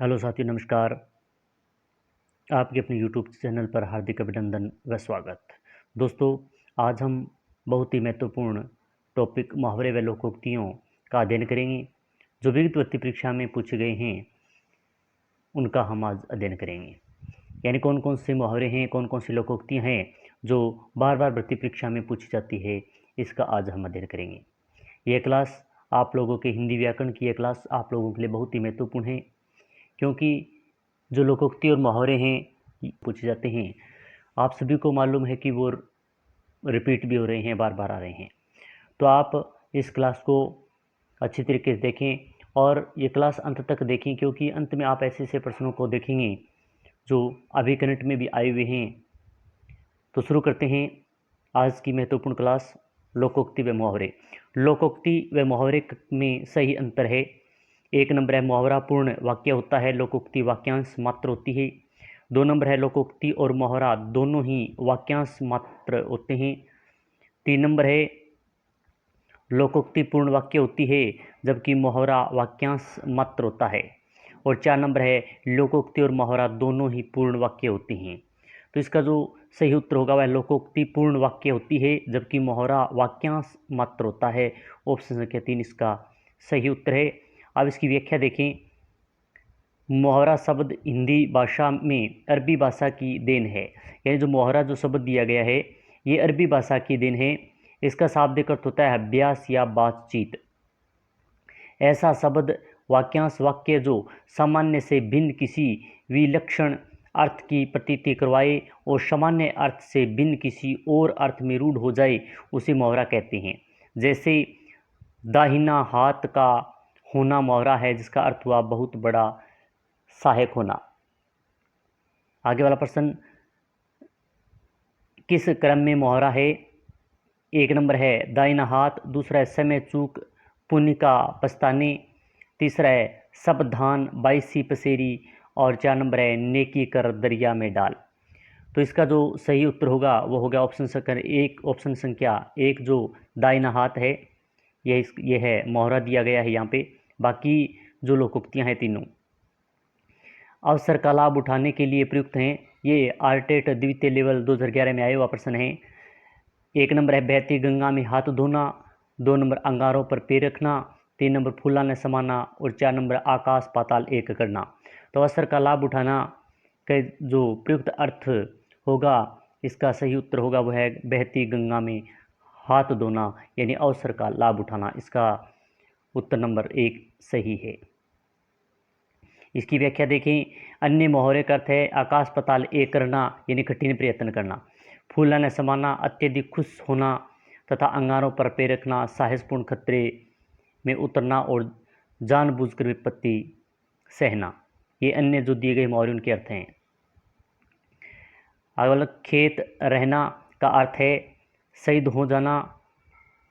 Hello साथियों, नमस्कार। आपके अपने यूट्यूब चैनल पर हार्दिक अभिनंदन व स्वागत। दोस्तों, आज हम बहुत ही महत्वपूर्ण टॉपिक मुहावरे व लोकोक्तियों का अध्ययन करेंगे। जो विविध वृत्ति परीक्षा में पूछे गए हैं उनका हम आज अध्ययन करेंगे। यानी कौन कौन से मुहावरे हैं, कौन कौन सी लोकोक्तियाँ हैं जो बार बार वृत्ति परीक्षा में पूछी जाती है, इसका आज हम अध्ययन करेंगे। यह क्लास आप लोगों के हिंदी व्याकरण की यह क्लास आप लोगों के लिए बहुत ही महत्वपूर्ण है, क्योंकि जो लोकोक्ति और मुहावरे हैं पूछे जाते हैं, आप सभी को मालूम है कि वो रिपीट भी हो रहे हैं, बार बार आ रहे हैं। तो आप इस क्लास को अच्छी तरीके से देखें और ये क्लास अंत तक देखें, क्योंकि अंत में आप ऐसे ऐसे प्रश्नों को देखेंगे जो अभी करंट में भी आए हुए हैं। तो शुरू करते हैं आज की महत्वपूर्ण क्लास, लोकोक्ति व मुहावरे। लोकोक्ति व मुहावरे में सही अंतर है। एक नंबर है मुहावरा पूर्ण वाक्य होता है, लोकोक्ति वाक्यांश मात्र होती है। 2 नंबर है लोकोक्ति और मुहावरा दोनों ही वाक्यांश मात्र होते हैं। 3 नंबर है लोकोक्ति पूर्ण वाक्य होती है, जबकि मुहावरा वाक्यांश मात्र होता है। और 4 नंबर है लोकोक्ति और मुहावरा दोनों ही पूर्ण वाक्य होते हैं। तो इसका जो सही उत्तर होगा वह लोकोक्ति पूर्ण वाक्य होती है, जबकि मुहावरा वाक्यांश मात्र होता है। ऑप्शन संख्या 3 इसका सही उत्तर है। अब इसकी व्याख्या देखें। मुहावरा शब्द हिंदी भाषा में अरबी भाषा की देन है। यानी जो मुहावरा जो शब्द दिया गया है ये अरबी भाषा की देन है। इसका शाब्दिक अर्थ होता है अभ्यास या बातचीत। ऐसा शब्द वाक्यांश वाक्य जो सामान्य से भिन्न किसी विलक्षण अर्थ की प्रतीति करवाए और सामान्य अर्थ से भिन्न किसी और अर्थ में रूढ़ हो जाए, उसे मुहावरा कहते हैं। जैसे दाहिना हाथ का होना मुहावरा है, जिसका अर्थ हुआ बहुत बड़ा सहायक होना। आगे वाला प्रश्न, किस क्रम में मुहावरा है? 1 नंबर है दाहिना हाथ, दूसरा है समय चूक पुण्य का पछताने, तीसरा है सावधान बाईसी पसेरी, और 4 नंबर है नेकी कर दरिया में डाल। तो इसका जो सही उत्तर होगा वो हो गया ऑप्शन संख्या 1 जो दाहिना हाथ है। यह है मुहावरा दिया गया है यहाँ पे। बाकी जो लोकोक्तियाँ हैं तीनों अवसर का लाभ उठाने के लिए प्रयुक्त हैं। ये आरटेट द्वितीय लेवल 2011 में आए हुआ प्रश्न है। 1 नंबर है बहती गंगा में हाथ धोना, 2 नंबर अंगारों पर पैर रखना, 3 नंबर फूला ने समाना, और 4 नंबर आकाश पाताल एक करना। तो अवसर का लाभ उठाना का जो प्रयुक्त अर्थ होगा, इसका सही उत्तर होगा वह है बहती गंगा में हाथ धोना, यानी अवसर का लाभ उठाना। इसका उत्तर नंबर 1 सही है। इसकी व्याख्या देखें। अन्य मुहावरे का अर्थ है आकाश पाताल एक करना, यानी कठिन प्रयत्न करना। फूला ने समाना अत्यधिक खुश होना, तथा अंगारों पर पैर रखना साहसपूर्ण खतरे में उतरना, और जानबूझकर विपत्ति सहना। ये अन्य जो दिए गए मुहावरे उनके अर्थ हैं। आगे वाला खेत रहना का अर्थ है शहीद हो जाना,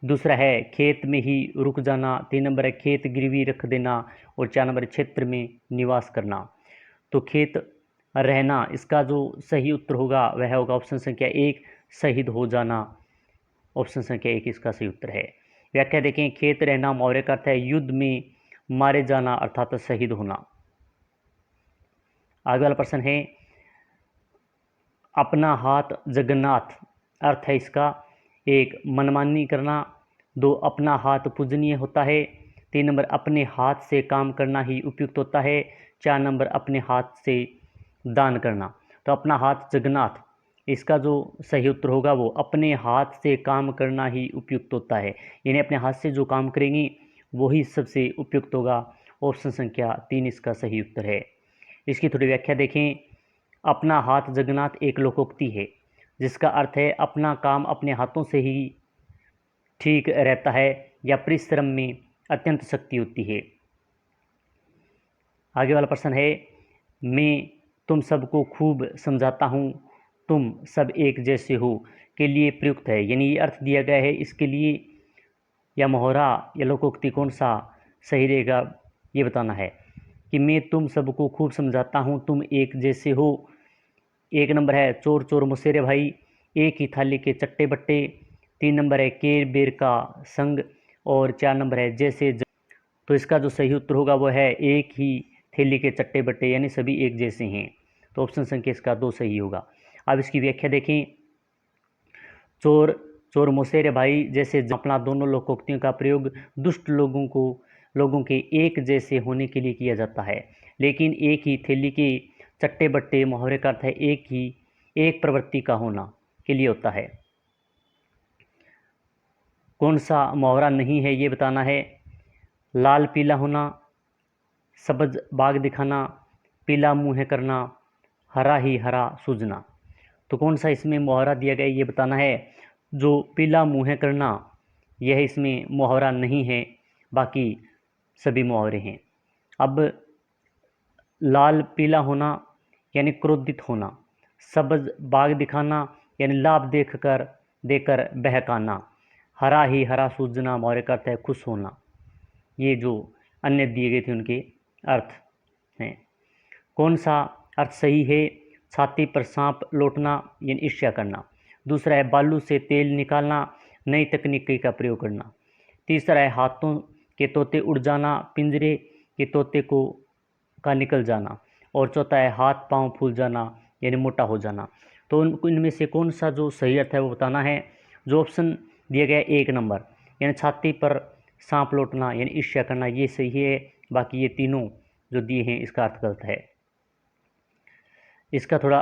दूसरा है खेत में ही रुक जाना, 3 नंबर है खेत गिरवी रख देना, और 4 नंबर क्षेत्र में निवास करना। तो खेत रहना इसका जो सही उत्तर होगा वह होगा ऑप्शन संख्या 1 शहीद हो जाना। ऑप्शन संख्या 1 इसका सही उत्तर है। व्याख्या देखें। खेत रहना मुहावरे का अर्थ है युद्ध में मारे जाना, अर्थात शहीद होना। आगे वाला प्रश्न है अपना हाथ जगन्नाथ, अर्थ है इसका 1 मनमानी करना, 2 अपना हाथ पूजनीय होता है, 3 नंबर अपने हाथ से काम करना ही उपयुक्त होता है, 4 नंबर अपने हाथ से दान करना। तो अपना हाथ जगन्नाथ इसका जो सही उत्तर होगा वो अपने हाथ से काम करना ही उपयुक्त होता है, यानी अपने हाथ से जो काम करेंगी वही सबसे उपयुक्त होगा। ऑप्शन संख्या 3 इसका सही उत्तर है। इसकी थोड़ी व्याख्या देखें। अपना हाथ जगन्नाथ एक लोकोक्ति है, जिसका अर्थ है अपना काम अपने हाथों से ही ठीक रहता है या परिश्रम में अत्यंत शक्ति होती है। आगे वाला प्रश्न है मैं तुम सबको खूब समझाता हूँ, तुम सब एक जैसे हो के लिए प्रयुक्त है, यानी ये अर्थ दिया गया है। इसके लिए या मुहावरा या लोकोक्ति कौन सा सही रहेगा ये बताना है कि मैं तुम सबको खूब समझाता हूँ, तुम एक जैसे हो। 1 नंबर है चोर चोर मुसेरे भाई, एक ही थाली के चट्टे बट्टे, 3 नंबर है केर बेर का संग, और 4 नंबर है जैसे तो इसका जो सही उत्तर होगा वो है एक ही थैली के चट्टे बट्टे यानी सभी एक जैसे हैं। तो ऑप्शन संख्या इसका 2 सही होगा। अब इसकी व्याख्या देखें। चोर चोर मुसेरे भाई जैसे अपना दोनों लोकोक्तियों का प्रयोग दुष्ट लोगों के एक जैसे होने के लिए किया जाता है, लेकिन एक ही थैली के चट्टे बट्टे मुहावरे का अर्थ है एक प्रवृत्ति का होना के लिए होता है। कौन सा मुहावरा नहीं है ये बताना है। लाल पीला होना, सब्ज बाग दिखाना, पीला मुँह करना, हरा ही हरा सूझना। तो कौन सा इसमें मुहावरा दिया गया ये बताना है। जो पीला मुँह करना यह इसमें मुहावरा नहीं है, बाकी सभी मुहावरे हैं। अब लाल पीला होना यानी क्रोधित होना, सब्ज बाग दिखाना यानी लाभ देकर बहकाना, हरा ही हरा सूझना मुहावरे का अर्थ है खुश होना। ये जो अन्य दिए गए थे उनके अर्थ हैं। कौन सा अर्थ सही है। छाती पर सांप लौटना यानी ईर्ष्या करना। दूसरा है बालू से तेल निकालना, नई तकनीकी का प्रयोग करना। तीसरा है हाथों के तोते उड़ जाना, पिंजरे के तोते का निकल जाना। और चौथा है हाथ पांव फूल जाना यानी मोटा हो जाना। तो इनमें से कौन सा जो सही अर्थ है वो बताना है। जो ऑप्शन दिया गया 1 नंबर यानी छाती पर सांप लौटना यानी ईर्ष्या करना, ये सही है। बाकी ये तीनों जो दिए हैं इसका अर्थ गलत है। इसका थोड़ा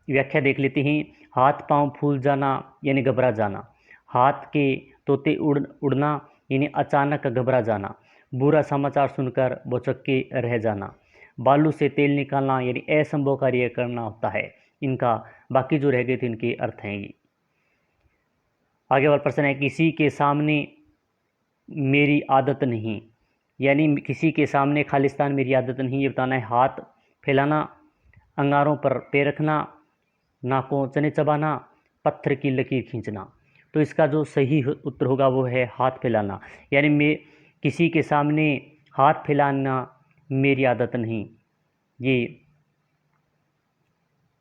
व्याख्या देख लेते हैं। हाथ पांव फूल जाना यानी घबरा जाना, हाथ के तोते उड़ना यानी अचानक घबरा जाना, बुरा समाचार सुनकर भौचक्के के रह जाना, बालू से तेल निकालना यानी असंभव कार्य करना होता है। इनका बाकी जो रह गए थे इनके अर्थ हैं ये। आगे वाला प्रश्न है किसी के सामने मेरी आदत नहीं, यानी किसी के सामने खालिस्तान मेरी आदत नहीं ये बताना है। हाथ फैलाना, अंगारों पर पैर रखना, नाकों चने चबाना, पत्थर की लकीर खींचना। तो इसका जो सही उत्तर होगा वो है हाथ फैलाना, यानी मैं किसी के सामने हाथ फैलाना मेरी आदत नहीं। ये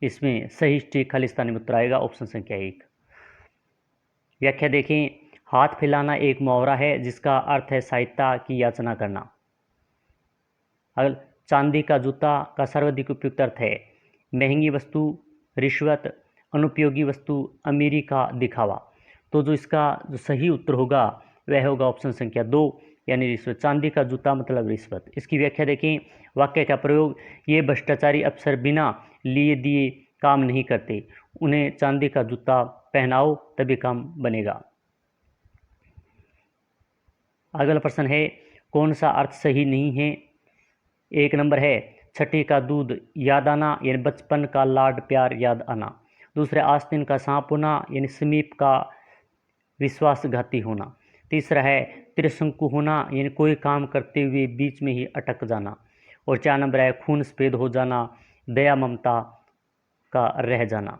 इसमें सही स्टिक खालिस्तानी में उत्तर आएगा ऑप्शन संख्या 1। व्याख्या देखें। हाथ फैलाना एक मुहावरा है जिसका अर्थ है सहायता की याचना करना। अगर चांदी का जूता का सर्वाधिक उपयुक्त अर्थ है महंगी वस्तु, रिश्वत, अनुपयोगी वस्तु, अमीरी का दिखावा। तो जो इसका जो सही उत्तर होगा वह होगा ऑप्शन संख्या 2 यानी रिश्वत। चांदी का जूता मतलब रिश्वत। इसकी व्याख्या देखें। वाक्य का प्रयोग। ये भ्रष्टाचारी अफसर बिना लिए दिए काम नहीं करते, उन्हें चांदी का जूता पहनाओ तभी काम बनेगा। अगला प्रश्न है कौन सा अर्थ सही नहीं है। 1 नंबर है छठी का दूध याद आना यानी बचपन का लाड प्यार याद आना। दूसरा आस्तीन का सांप होना यानी समीप का विश्वासघाती होना। तीसरा है त्रिशंकु होना यानी कोई काम करते हुए बीच में ही अटक जाना। और 4 नंबर है खून सफेद हो जाना, दया ममता का रह जाना।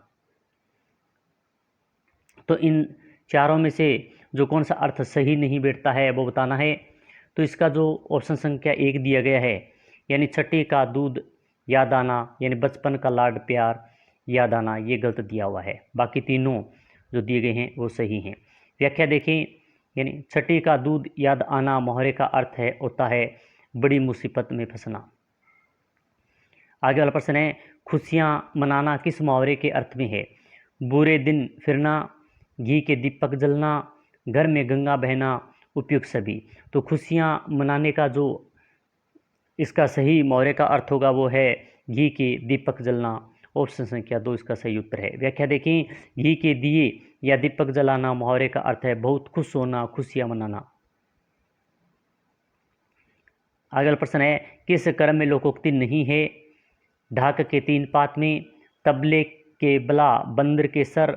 तो इन चारों में से जो कौन सा अर्थ सही नहीं बैठता है वो बताना है। तो इसका जो ऑप्शन संख्या 1 दिया गया है यानी छठी का दूध याद आना यानी बचपन का लाड प्यार याद आना, ये गलत दिया हुआ है। बाकी तीनों जो दिए गए हैं वो सही हैं। व्याख्या देखें। यानी छठी का दूध याद आना मुहावरे का अर्थ होता है बड़ी मुसीबत में फंसना। आगे वाला प्रश्न है खुशियाँ मनाना किस मुहावरे के अर्थ में है। बुरे दिन फिरना, घी के दीपक जलना, घर में गंगा बहना, उपयुक्त सभी। तो खुशियाँ मनाने का जो इसका सही मुहावरे का अर्थ होगा वो है घी के दीपक जलना। ऑप्शन संख्या 2 इसका सही उत्तर है। व्याख्या देखें। घी के दिए या दीपक जलाना मुहावरे का अर्थ है बहुत खुश होना, खुशियाँ मनाना। अगला प्रश्न है किस कर्म में लोकोक्ति नहीं है। ढाक के 3 पात में, तबले के बला बंदर के सर,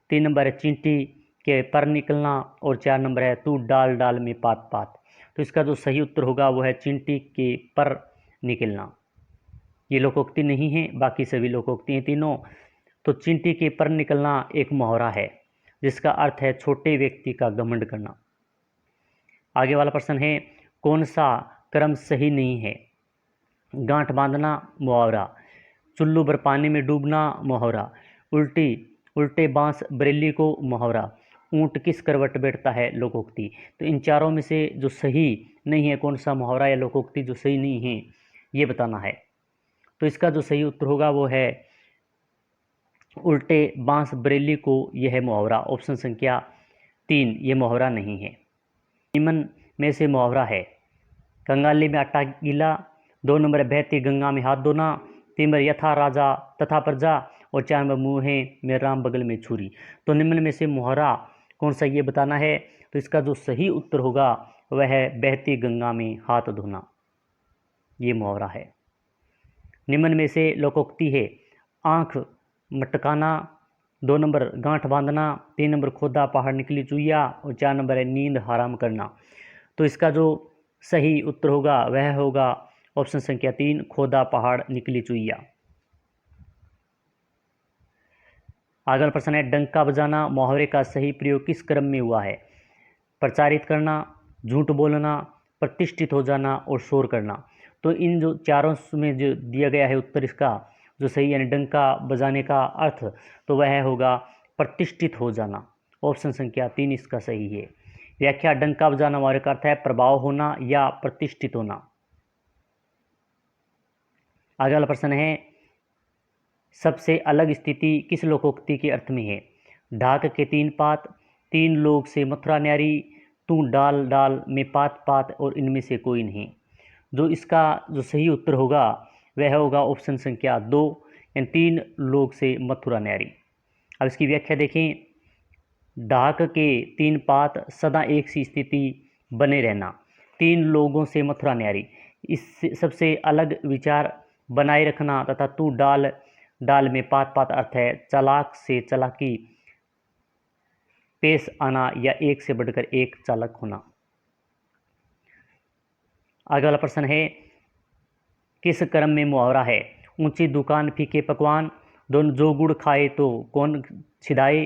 3 नंबर है चींटी के पर निकलना और 4 नंबर है तू डाल डाल में पात पात। तो इसका जो सही उत्तर होगा वो है चींटी के पर निकलना। ये लोकोक्ति नहीं है, बाकी सभी लोकोक्ति हैं तीनों। तो चींटी के पर निकलना एक मुहावरा है जिसका अर्थ है छोटे व्यक्ति का घमंड करना। आगे वाला प्रश्न है कौन सा क्रम सही नहीं है। गांठ बांधना मुहावरा, चुल्लू भर पानी में डूबना मुहावरा, उल्टे बांस बरेली को मुहावरा, ऊंट किस करवट बैठता है लोकोक्ति। तो इन चारों में से जो सही नहीं है कौन सा मुहावरा या लोकोक्ति जो सही नहीं है ये बताना है। तो इसका जो सही उत्तर होगा वो है उल्टे बांस बरेली को यह है मुहावरा। ऑप्शन संख्या 3 ये मुहावरा नहीं है। निम्न में से मुहावरा है कंगाली में आटा गीला, 2 नंबर बहती गंगा में हाथ धोना, 3 नंबर यथा राजा तथा प्रजा और 4 नंबर मुँहे में राम बगल में छुरी। तो निम्न में से मुहावरा कौन सा ये बताना है। तो इसका जो सही उत्तर होगा वह है बहती गंगा में हाथ धोना, ये मुहावरा है। निम्न में से लोकोक्ति है आँख मटकाना, 2 नंबर गांठ बांधना, 3 नंबर खोदा पहाड़ निकली चुईया और 4 नंबर है नींद हराम करना। तो इसका जो सही उत्तर होगा वह होगा ऑप्शन संख्या 3 खोदा पहाड़ निकली चुईया। अगला प्रश्न है डंका बजाना मुहावरे का सही प्रयोग किस क्रम में हुआ है। प्रचारित करना, झूठ बोलना, प्रतिष्ठित हो जाना और शोर करना। तो इन जो चारों में जो दिया गया है उत्तर इसका जो सही यानी डंका बजाने का अर्थ तो वह होगा प्रतिष्ठित हो जाना। ऑप्शन संख्या 3 इसका सही है। व्याख्या डंका बजाना मुहावरे का अर्थ है प्रभाव होना या प्रतिष्ठित होना। अगला प्रश्न है सबसे अलग स्थिति किस लोकोक्ति के अर्थ में है। ढाक के 3 पात, 3 लोग से मथुरा न्यारी, तू डाल डाल में पात पात और इनमें से कोई नहीं। जो इसका जो सही उत्तर होगा वह होगा ऑप्शन संख्या 2 यानी 3 लोग से मथुरा न्यारी। अब इसकी व्याख्या देखें। ढाक के 3 पात सदा एक सी स्थिति बने रहना, 3 लोगों से मथुरा न्यारी, इससे सबसे अलग विचार बनाए रखना तथा तू डाल डाल में पात पात अर्थ है चालाक से चालाकी पेश आना या एक से बढ़कर एक चालक होना। आगे वाला प्रश्न है किस क्रम में मुहावरा है। ऊंची दुकान फीके पकवान, दोनों जो गुड़ खाए तो कौन छिदाए,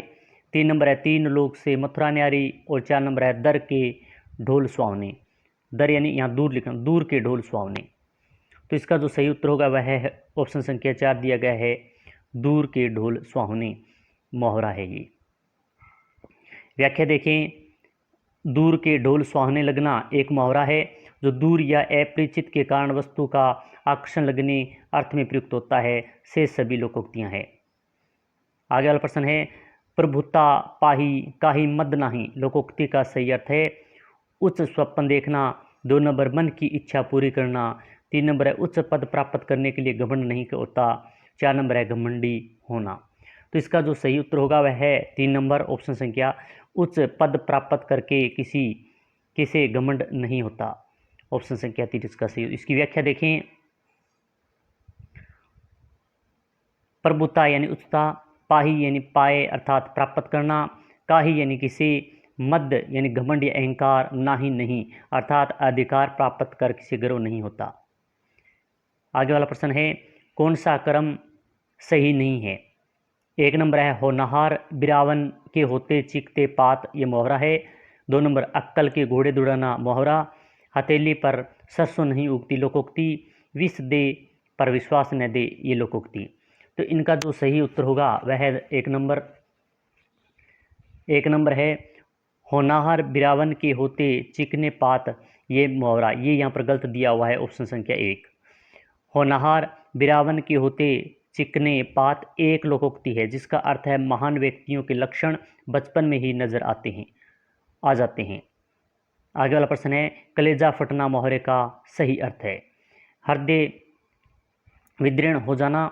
3 नंबर है 3 लोग से मथुरा न्यारी और 4 नंबर है दर के ढोल सुहावने। दर यानी यहाँ दूर लिखना, दूर के ढोल सुहावने। तो इसका जो सही उत्तर होगा वह है ऑप्शन संख्या 4 दिया गया है दूर के ढोल सुहावने मुहावरा है ये। व्याख्या देखें। दूर के ढोल सुहावने लगना एक मुहावरा है जो दूर या अपरिचित के कारण वस्तु का आकर्षण लगने अर्थ में प्रयुक्त होता है। से सभी लोकोक्तियां हैं। आगे वाला प्रश्न है प्रभुता पाही काहि मद नाही लोकोक्ति का सही अर्थ है उच्च स्वप्न देखना, 2 नंबर मन की इच्छा पूरी करना, 3 नंबर है उच्च पद प्राप्त करने के लिए घमंड नहीं होता, 4 नंबर है घमंडी होना। तो इसका जो सही उत्तर होगा वह है 3 नंबर ऑप्शन संख्या उच्च पद प्राप्त करके किसी घमंड नहीं होता। ऑप्शन संख्या 3 इसका सही। इसकी व्याख्या देखें। प्रभुता यानी उच्चता, पाही यानी पाए अर्थात प्राप्त करना, काही यानी किसी, मद यानी घमंड या अहंकार, नाही नहीं अर्थात अधिकार प्राप्त कर किसी गर्व नहीं होता। आगे वाला प्रश्न है कौन सा क्रम सही नहीं है। 1 नंबर है होनहार बिरावन के होते चीखते पात ये मुहावरा है। 2 नंबर अक्कल के घोड़े दौड़ाना मुहावरा, हथेली पर सरसों नहीं उगती लोकोक्ति, विष दे पर विश्वास न दे ये लोकोक्ति। तो इनका जो सही उत्तर होगा वह है 1 नंबर है होनहार बिरावन के होते चिकने पात ये मुहावरा। ये यहाँ पर गलत दिया हुआ है ऑप्शन संख्या 1। होनहार बिरावन के होते चिकने पात एक लोकोक्ति है जिसका अर्थ है महान व्यक्तियों के लक्षण बचपन में ही नजर आ जाते हैं। आगे वाला प्रश्न है कलेजा फटना मुहावरे का सही अर्थ है हृदय विदीर्ण हो जाना,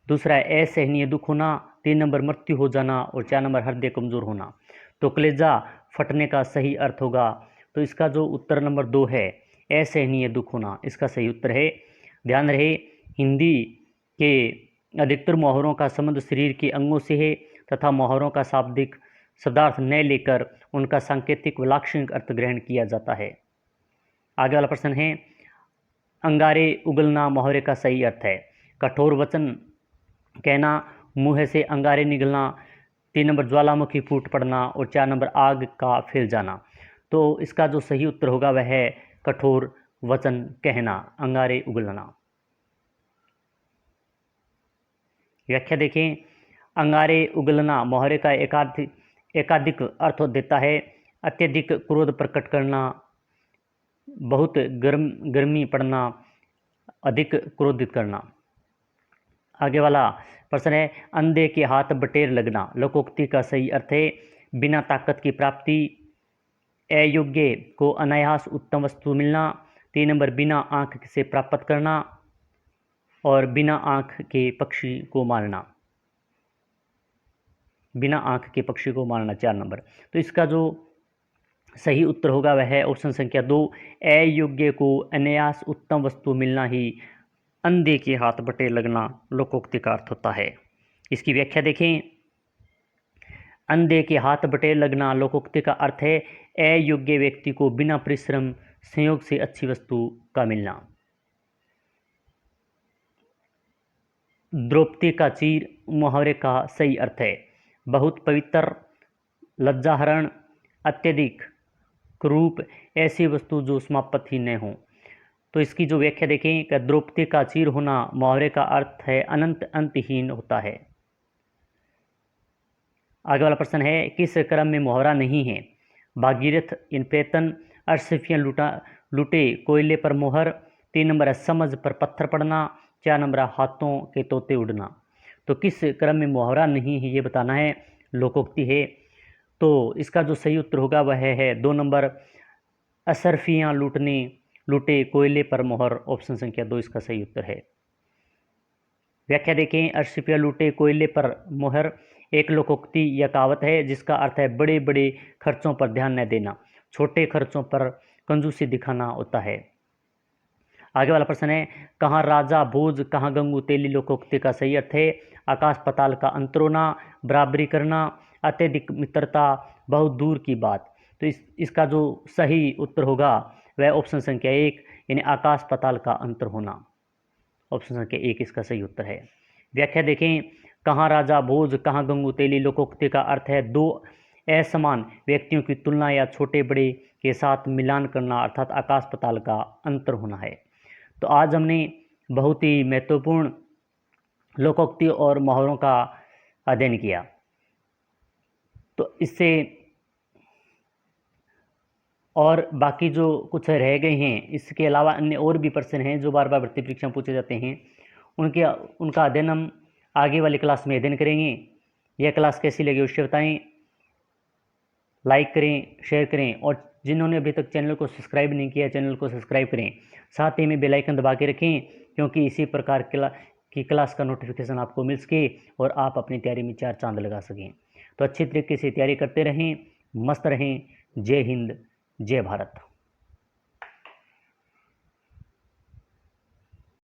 दूसरा है असहनीय दुख होना, 3 नंबर मृत्यु हो जाना और 4 नंबर हृदय कमजोर होना। तो कलेजा फटने का सही अर्थ होगा तो इसका जो उत्तर नंबर 2 है असहनीय दुख होना इसका सही उत्तर है। ध्यान रहे हिंदी के अधिकतर मुहावरों का संबंध शरीर के अंगों से है तथा मुहावरों का शाब्दिक शब्दार्थ न लेकर उनका सांकेतिक व लाक्षणिक अर्थ ग्रहण किया जाता है। आगे वाला प्रश्न है अंगारे उगलना मुहावरे का सही अर्थ है कठोर वचन कहना, मुंह से अंगारे निकलना, 3 नंबर ज्वालामुखी फूट पड़ना और 4 नंबर आग का फैल जाना। तो इसका जो सही उत्तर होगा वह है कठोर वचन कहना, अंगारे उगलना। व्याख्या देखें। अंगारे उगलना मुहावरे का एकाधिक अर्थ देता है अत्यधिक क्रोध प्रकट करना, बहुत गर्मी पड़ना, अधिक क्रोधित करना। आगे वाला प्रश्न है, अंधे के हाथ बटेर लगना। लोकोक्ति का सही अर्थ है बिना ताकत की प्राप्ति, अयोग्य को अनायास उत्तम वस्तु मिलना। 3 नंबर, बिना आंख से प्राप्त करना और बिना आंख के पक्षी को मारना। बिना आंख के पक्षी को मारना 4 नंबर। तो इसका जो सही उत्तर होगा वह है ऑप्शन संख्या 2, अयोग्य को अनायास उत्तम वस्तु मिलना ही अंधे के हाथ बटेर लगना लोकोक्ति का अर्थ होता है। इसकी व्याख्या देखें। अंधे के हाथ बटेर लगना लोकोक्ति का अर्थ है अयोग्य व्यक्ति को बिना परिश्रम संयोग से अच्छी वस्तु का मिलना। द्रौपदी का चीर मुहावरे का सही अर्थ है बहुत पवित्र, लज्जाहरण, अत्यधिक क्रूप, ऐसी वस्तु जो समाप्त ही न हो। तो इसकी जो व्याख्या देखें कि द्रौपदी का चीर होना मुहावरे का अर्थ है अनंत अंतहीन होता है। आगे वाला प्रश्न है, किस क्रम में मुहावरा नहीं है? भागीरथ इन पेतन, अर्शफियाँ लूटे कोयले पर मोहर। 3 नंबर है समझ पर पत्थर पड़ना। 4 नंबर है हाथों के तोते उड़ना। तो किस क्रम में मुहावरा नहीं है ये बताना है, लोकोक्ति है। तो इसका जो सही उत्तर होगा वह है 2 नंबर, असरफियाँ लूटे कोयले पर मोहर। ऑप्शन संख्या 2 इसका सही उत्तर है। व्याख्या देखें। अर्शफियाँ लूटे कोयले पर मोहर एक लोकोक्ति या कहावत है जिसका अर्थ है बड़े बड़े खर्चों पर ध्यान न देना, छोटे खर्चों पर कंजूसी दिखाना होता है। आगे वाला प्रश्न है, कहाँ राजा भोज कहाँ गंगू तेली लोकोक्ति का सही अर्थ है आकाश पताल का अंतर होना, बराबरी करना, अत्यधिक मित्रता, बहुत दूर की बात। तो इसका जो सही उत्तर होगा वह ऑप्शन संख्या 1 यानी आकाश पताल का अंतर होना। ऑप्शन संख्या 1 इसका सही उत्तर है। व्याख्या देखें। कहाँ राजा भोज कहाँ गंगू तेली लोकोक्ति का अर्थ है दो असमान व्यक्तियों की तुलना या छोटे बड़े के साथ मिलान करना अर्थात आकाश पताल का अंतर होना है। तो आज हमने बहुत ही महत्वपूर्ण लोकोक्ति और मुहावरों का अध्ययन किया। तो इससे और बाकी जो कुछ रह गए हैं, इसके अलावा अन्य और भी प्रश्न हैं जो बार बार भर्ती परीक्षा में पूछे जाते हैं, उनका अध्ययन हम आगे वाली क्लास में अध्ययन करेंगे। यह क्लास कैसी लगी अवश्य बताएं, लाइक करें, शेयर करें और जिन्होंने अभी तक चैनल को सब्सक्राइब नहीं किया चैनल को सब्सक्राइब करें। साथ ही में बेल आइकन दबा के रखें क्योंकि इसी प्रकार की क्लास का नोटिफिकेशन आपको मिल सके और आप अपनी तैयारी में 4 चांद लगा सकें। तो अच्छी तरीके से तैयारी करते रहें, मस्त रहें। जय हिंद, जय भारत।